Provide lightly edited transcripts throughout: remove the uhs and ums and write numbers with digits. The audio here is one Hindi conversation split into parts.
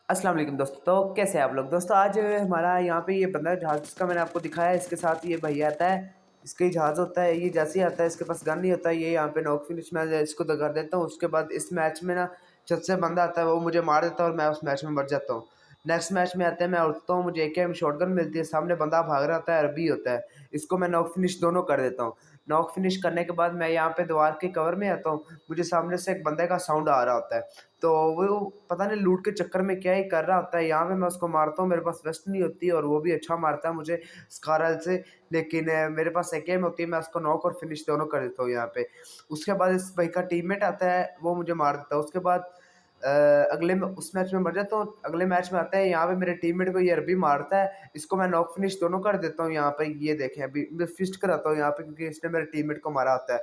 अस्सलाम वालेकुम दोस्तों। तो कैसे हैं आप लोग दोस्तों? आज हमारा यहाँ पे ये बंदा जहाज़ जिसका मैंने आपको दिखाया है, इसके साथ ये भैया आता है। इसका ही जहाज़ होता है, ये जैसे ही आता है इसके पास गन नहीं होता है, ये यहाँ पे नॉक फिनिश मैं इसको कर देता हूँ। उसके बाद इस मैच में ना जब से बंदा आता है वो मुझे मार देता है और मैं उस मैच में मर जाता हूँ। नेक्स्ट मैच में आते हैं, मैं उठता हूँ, मुझे एकेएम शॉटगन मिलती है, सामने बंदा भाग रहा होता है, अरबी होता है। इसको मैं नॉक फिनिश दोनों कर देता हूँ। नॉक फिनिश करने के बाद मैं यहाँ पे दीवार के कवर में आता हूँ, मुझे सामने से एक बंदे का साउंड आ रहा होता है। तो वो पता नहीं लूट के चक्कर में क्या ही कर रहा होता है, यहाँ पे मैं उसको मारता हूँ, मेरे पास वेस्ट नहीं होती और वो भी अच्छा मारता है मुझे स्कारल से। लेकिन मेरे पास एकेएम होती है, मैं उसको नॉक और फिनिश दोनों कर देता हूँ यहाँ पे। उसके बाद इस भाई का टीममेट आता है, वो मुझे मार देता है। उसके बाद अगले में उस मैच में मर जाता हूँ, अगले मैच में आता है, यहाँ पे मेरे टीममेट को ये अरबी मारता है, इसको मैं नॉक फिनिश दोनों कर देता हूँ यहाँ पे। ये देखें अभी मैं फिस्ट कराता हूँ यहाँ पे क्योंकि इसने मेरे टीममेट को मारा होता है।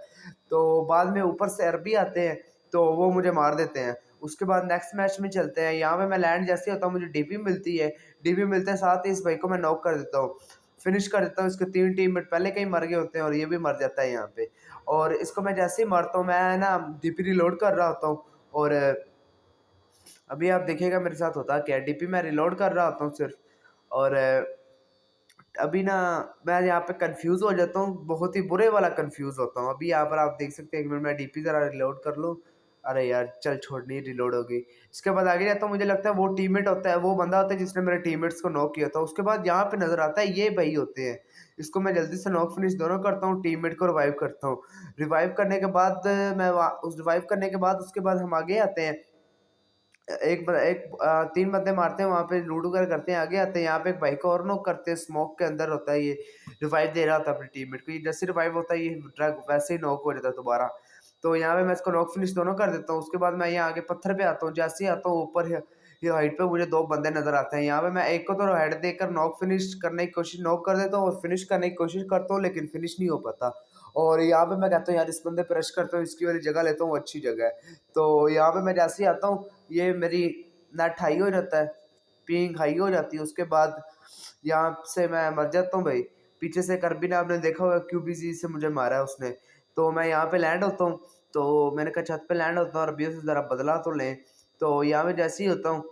तो बाद में ऊपर से अरबी आते हैं, तो वो मुझे मार देते हैं। उसके बाद नेक्स्ट मैच में चलते हैं, यहाँ पे मैं लैंड जैसे ही होता हूँ मुझे डीपी मिलती है, डीपी मिलते हैं साथ ही इस भाई को मैं नॉक कर देता हूँ, फिनिश कर देता हूँ। इसके 3 टीममेट पहले के ही मर गए होते हैं और ये भी मर जाता है यहाँ पे। और इसको मैं जैसे ही मारता हूँ, मैं ना डीपी रिलोड कर रहा होता हूँ और अभी आप देखिएगा मेरे साथ होता क्या है, डीपी मैं रिलोड कर रहा होता हूँ सिर्फ। और अभी ना मैं यहाँ पे कंफ्यूज हो जाता हूँ, बहुत ही बुरे वाला कंफ्यूज होता हूँ। अभी यहाँ पर आप देख सकते हैं, एक मिनट मैं डीपी जरा रिलोड कर लूँ। अरे यार चल छोड़, नहीं रिलोड हो गई। इसके बाद आगे जाता हूँ, मुझे लगता है वो टीममेट होता है, वो बंदा होता है जिसने मेरे टीममेट्स को नॉक किया था। उसके बाद यहाँ पे नजर आता है ये भाई होते हैं, इसको मैं जल्दी से नॉक फिनिश दोनों करता हूँ, टीममेट को रिवाइव करता हूँ। रिवाइव करने के बाद मैं उस रिवाइव करने के बाद उसके बाद हम आगे आते हैं। 3 बंदे मारते हैं, वहाँ पे लूट वगैरह करते हैं, आगे आते हैं, यहाँ पे एक भाई को और नॉक करते हैं, स्मोक के अंदर होता है ये, रिवाइव दे रहा होता है अपने टीममेट को। ये जैसे रिवाइव होता है, ये ड्रग वैसे ही नॉक हो जाता है दोबारा। तो यहाँ पे मैं इसको नॉक फिनिश दोनों कर देता हूँ। उसके बाद मैं यहाँ आगे पत्थर पे आता हूँ, जैसे ही आता हूँ ऊपर ये हाइट पे मुझे 2 बंदे नज़र आते हैं। यहाँ पे मैं एक को तो हेड देकर नॉक फिनिश करने की कोशिश नॉक कर देता हूँ और फिनिश करने की कोशिश करता हूँ, लेकिन फिनिश नहीं हो पाता। और यहाँ पे मैं कहता हूँ यार इस बंदे पे रश करता हूँ, इसकी वाली जगह लेता हूँ, वो अच्छी जगह है। तो यहाँ पे मैं जैसे ही आता हूँ, ये मेरी नेट हाई हो जाता है, पिंग हाई हो जाती है। उसके बाद यहाँ से मैं मर जाता हूँ भाई। पीछे से करबी ने आपने देखा होगा, क्यूबीजी से मुझे मारा है उसने। तो मैं यहाँ पे लैंड होता हूँ, तो मैंने कहा छत पे लैंड होता हूँ और अभी से ज़रा बदला तो लें। तो यहाँ पे जैसे ही होता हूँ,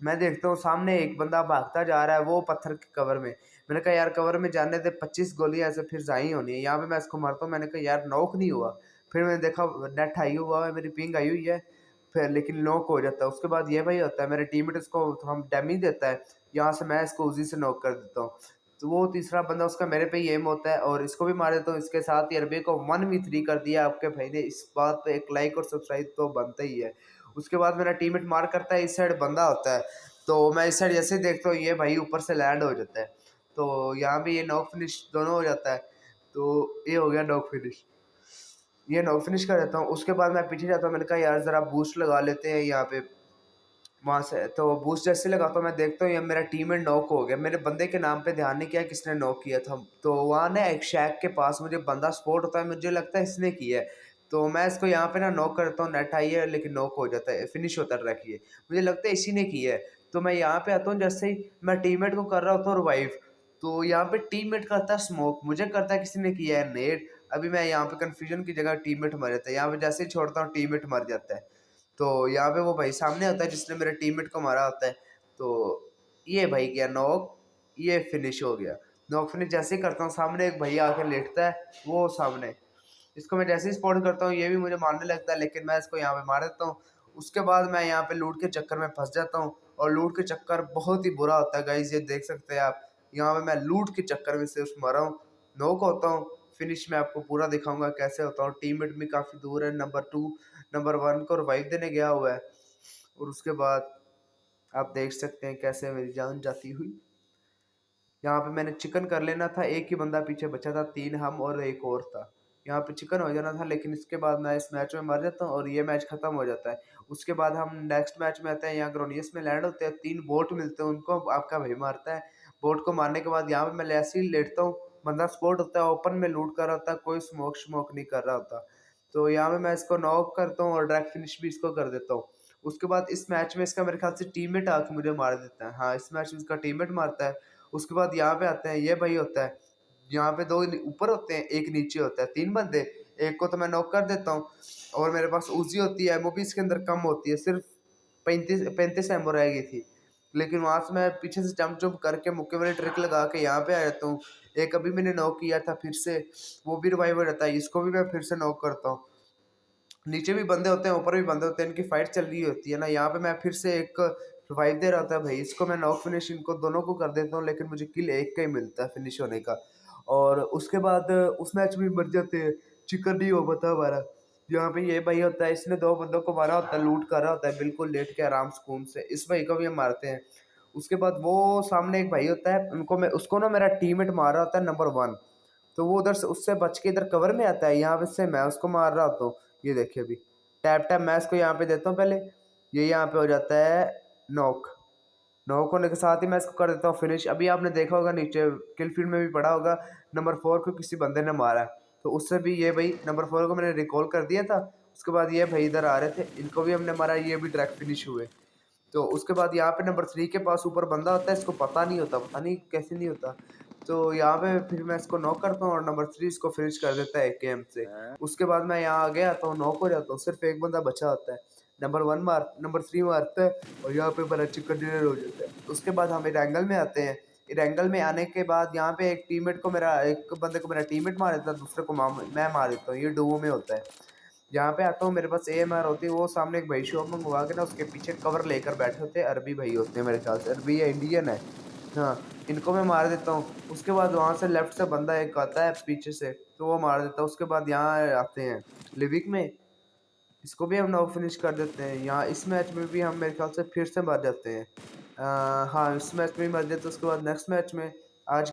मैं देखता हूँ सामने एक बंदा भागता जा रहा है, वो पत्थर के कवर में। मैंने कहा यार कवर में जाने दे, 25 गोलियाँ ऐसे फिर ज़ाही होनी है। यहाँ पे मैं इसको मारता हूँ, मैंने कहा यार नॉक नहीं हुआ। फिर मैंने देखा नेट हाई हुआ है, मेरी पिंग आई हुई है, फिर लेकिन नॉक हो जाता है। उसके बाद ये भाई होता है, मेरे टीममेट इसको हम डैमेज देता है, यहाँ से मैं इसको उसी से नॉक कर देता हूँ। तो वो तीसरा बंदा उसका मेरे पे ही एम होता है और इसको भी मार देता हूँ। इसके साथ ही अरबी को 1v3 कर दिया आपके भाई ने। इस बात पे एक लाइक और सब्सक्राइब तो बनता ही है। उसके बाद मेरा टीममेट मार करता है, इस साइड बंदा होता है, तो मैं इस साइड जैसे ही देखता हूँ ये भाई ऊपर से लैंड हो जाता है। तो यहाँ पे ये नॉक फिनिश दोनों हो जाता है। तो ये हो गया नॉक फिनिश, ये नॉक फिनिश कर देता हूँ। उसके बाद मैं पीछे जाता हूँ, मैंने कहा यार ज़रा बूस्ट लगा लेते हैं यहाँ पे, वहाँ से। तो बूस्ट जैसे लगाता हूँ, मैं देखता हूँ ये मेरा टीममेट नॉक हो गया। मेरे बंदे के नाम पे ध्यान नहीं किया किसने नॉक किया था। तो वहाँ ना एक शैक के पास मुझे बंदा स्पॉट होता है, मुझे लगता है इसने किया है। तो मैं इसको यहाँ पे ना नॉक करता हूँ, नेट आई है लेकिन नॉक हो जाता है, फिनिश होता है ट्रैक ये, मुझे लगता है इसी ने किया है। तो मैं यहाँ पे आता हूँ, जैसे ही मैं टीममेट को कर रहा होता हूँ रिवाइव, तो यहाँ पे टीममेट करता है स्मोक, मुझे करता है किसी ने किया है नेट। अभी मैं यहाँ पे कंफ्यूजन की जगह टीममेट मर जाता है, यहाँ पे जैसे ही छोड़ता हूँ टीममेट मर जाता है। तो यहाँ पे वो भाई सामने होता है जिसने मेरे टीममेट को मारा होता है। तो ये भाई गया नॉक, ये फिनिश हो गया। नॉक फिनिश जैसे ही करता हूँ, सामने एक भैया आके लेटता है, वो सामने, इसको मैं जैसे ही स्पॉट करता हूँ ये भी मुझे मारने लगता है, लेकिन मैं इसको यहाँ पे मार देता हूँ। उसके बाद मैं यहाँ पे लूट के चक्कर में फंस जाता हूँ और लूट के चक्कर बहुत ही बुरा होता है गाइस, ये देख सकते हैं आप। यहाँ पे मैं लूट के चक्कर में सिर्फ मरा हूँ, नॉक होता हूँ। फिनिश में आपको पूरा दिखाऊंगा कैसे होता हूँ। टीममेट भी काफ़ी दूर है, नंबर 2 नंबर 1 को रिवाइव देने गया हुआ है। और उसके बाद आप देख सकते हैं कैसे मेरी जान जाती हुई। यहाँ पे मैंने चिकन कर लेना था, एक ही बंदा पीछे बचा था, 3 हम और एक और था। यहाँ पे चिकन हो जाना था, लेकिन इसके बाद मैं इस मैच में मर जाता हूँ और ये मैच खत्म हो जाता है। उसके बाद हम नेक्स्ट मैच में आते हैं, यहाँ ग्रोनियस में लैंड होते हैं, 3 बोट मिलते हैं, उनको आपका भाई मारता है। बोट को मारने के बाद यहाँ पे मैं ऐसे ही लेटता हूँ, बंदा स्पॉट होता है, ओपन में लूट कर रहा होता है, कोई स्मोक स्मोक नहीं कर रहा होता। तो यहाँ पे मैं इसको नॉक करता हूँ और डायरेक्ट फिनिश भी इसको कर देता हूँ। उसके बाद इस मैच में इसका मेरे ख्याल से टीममेट आके मुझे मार देता है। हाँ, इस मैच में इसका टीममेट मारता है। उसके बाद यहाँ पे आते हैं, ये भाई होता है, यहाँ पे 2 ऊपर होते हैं, 1 नीचे होता है, 3 बंदे, एक को तो मैं नॉक कर देता हूँ। और मेरे पास उजी होती है, एमओ भी इसके अंदर कम होती है, सिर्फ 35 एमओ रह गई थी। लेकिन वहाँ से मैं पीछे से जंप जंप करके मुक्के वाली ट्रिक लगा के यहाँ पे आ जाता हूँ। एक अभी मैंने नॉक किया था फिर से, वो भी रिवाइव हो जाता है, इसको भी मैं फिर से नॉक करता हूँ। नीचे भी बंदे होते हैं, ऊपर भी बंदे होते हैं, इनकी फाइट चल रही होती है ना, यहाँ पे मैं फिर से एक रिवाइव दे रहा था भाई, इसको मैं नॉक फिनिश इनको दोनों को कर देता हूँ, लेकिन मुझे किल एक का ही मिलता है फिनिश होने का। और उसके बाद उस मैच में मर जाते हैं, चिकन नहीं हो पाता हमारा। यहाँ पे ये भाई होता है, इसने 2 बंदों को मारा होता है, लूट कर रहा होता है बिल्कुल लेट के आराम सुकून से, इस भाई को भी हम मारते हैं। उसके बाद वो सामने एक भाई होता है, उनको मैं उसको ना मेरा टीममेट मार रहा होता है नंबर 1, तो वो उधर से उससे बच के इधर कवर में आता है, यहाँ पे से मैं उसको मार रहा होता हूँ। ये देखिए अभी टैप टैप मैं इसको यहाँ पे देता हूँ पहले, ये यहाँ पे हो जाता है नॉक। नॉक होने के साथ ही मैं इसको कर देता हूँ फिनिश। अभी आपने देखा होगा नीचे किल फील्ड में भी पड़ा होगा, नंबर 4 को किसी बंदे ने मारा है, तो उससे भी ये भाई नंबर 4 को मैंने रिकॉल कर दिया था। उसके बाद ये भाई इधर आ रहे थे, इनको भी हमने मारा, ये भी डायरेक्ट फिनिश हुए। तो उसके बाद यहाँ पे नंबर 3 के पास ऊपर बंदा होता है, इसको पता नहीं होता, पता नहीं कैसे नहीं होता। तो यहाँ पे फिर मैं इसको नॉक करता हूँ और नंबर 3 इसको फिनिश कर देता है एकेएम से। उसके बाद मैं यहाँ आगे आता हूँ, नॉक हो जाता हूँ, सिर्फ एक बंदा बचा होता है। नंबर 3 मारता है और यहाँ पे मेरा चिकन डिनर हो जाता है। उसके बाद हम इरेंगल में आते हैं। इरेंगल में आने के बाद यहाँ पे एक बंदे को मेरा टीममेट मार देता है, दूसरे को मैं मार देता हूँ, ये डुओ में होता है। यहाँ पे आता हूँ, मेरे पास एएमआर होती है, वो सामने एक भाई शॉप मंगवा के ना उसके पीछे कवर लेकर बैठे होते हैं, अरबी भाई होते हैं मेरे ख्याल से, अरबी या इंडियन है। हाँ, इनको मैं मार देता हूँ। उसके बाद वहाँ से लेफ्ट से बंदा एक आता है पीछे से, तो वो मार देता है। उसके बाद यहाँ आते हैं लिविक में, इसको भी हम नॉक फिनिश कर देते हैं। यहाँ इस मैच में भी हम मेरे ख्याल से फिर से मर जाते हैं। हाँ, इस मैच में ही मर जाते हैं। उसके बाद नेक्स्ट मैच में आज